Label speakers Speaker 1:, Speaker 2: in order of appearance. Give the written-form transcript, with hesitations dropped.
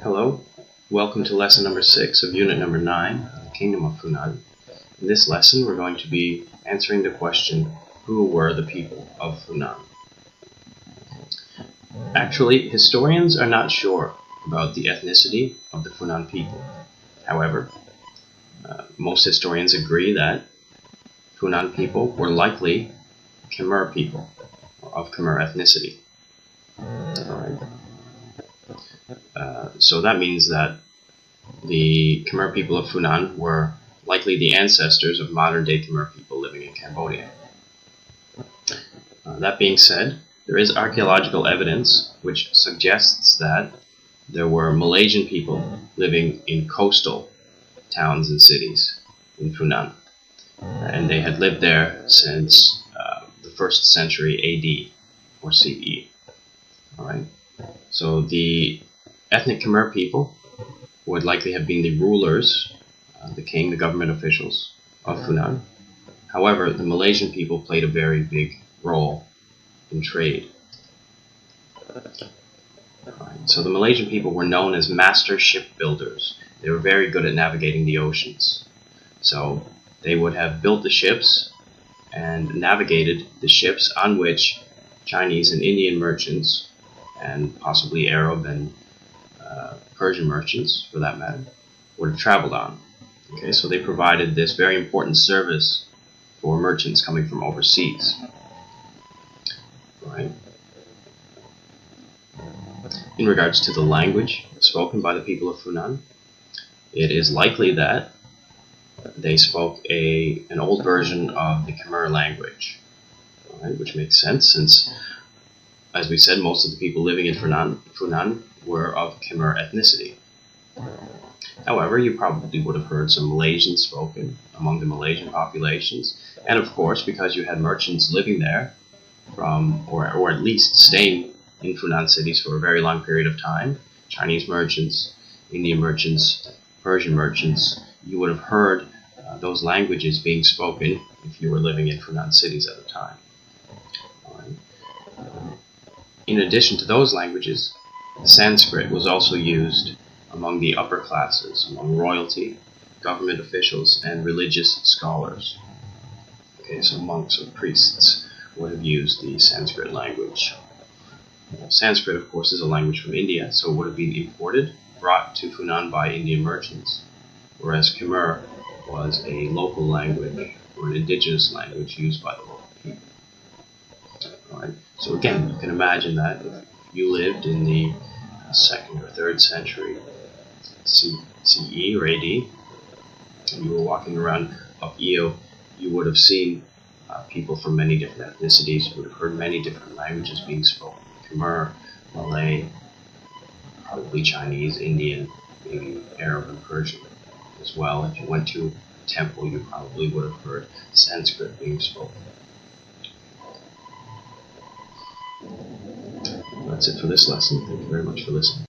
Speaker 1: Hello, welcome to lesson number 6 of unit number 9, the Kingdom of Funan. In this lesson we're going to be answering the question, who were the people of Funan? Actually, historians are not sure about the ethnicity of the Funan people. However, most historians agree that Funan people were likely Khmer people, or of Khmer ethnicity. So that means that the Khmer people of Funan were likely the ancestors of modern-day Khmer people living in Cambodia. That being said, there is archaeological evidence which suggests that there were Malaysian people living in coastal towns and cities in Funan, and they had lived there since the 1st century AD or CE. Alright, so the ethnic Khmer people would likely have been the rulers, the king, the government officials of Funan. However, the Malaysian people played a very big role in trade. So the Malaysian people were known as master shipbuilders. They were very good at navigating the oceans. So they would have built the ships and navigated the ships on which Chinese and Indian merchants, and possibly Arab and Persian merchants, for that matter, would have traveled on. Okay, so they provided this very important service for merchants coming from overseas. Right. In regards to the language spoken by the people of Funan, it is likely that they spoke an old version of the Khmer language, right, which makes sense since, as we said, most of the people living in Funan were of Khmer ethnicity. However, you probably would have heard some Malaysian spoken among the Malaysian populations, and of course, because you had merchants living there or at least staying in Funan cities for a very long period of time, Chinese merchants, Indian merchants, Persian merchants, you would have heard those languages being spoken if you were living in Funan cities at the time. In addition to those languages, Sanskrit was also used among the upper classes, among royalty, government officials, and religious scholars. Okay, so monks or priests would have used the Sanskrit language. Sanskrit, of course, is a language from India, so it would have been imported, brought to Funan by Indian merchants, whereas Khmer was a local language or an indigenous language used by the local people. Right. So again, you can imagine that if you lived in the 2nd or 3rd century CE or AD, and you were walking around up Eo, you would have seen people from many different ethnicities. You would have heard many different languages being spoken: Khmer, Malay, probably Chinese, Indian, maybe Arab and Persian as well. If you went to a temple, you probably would have heard Sanskrit being spoken. That's it for this lesson. Thank you very much for listening.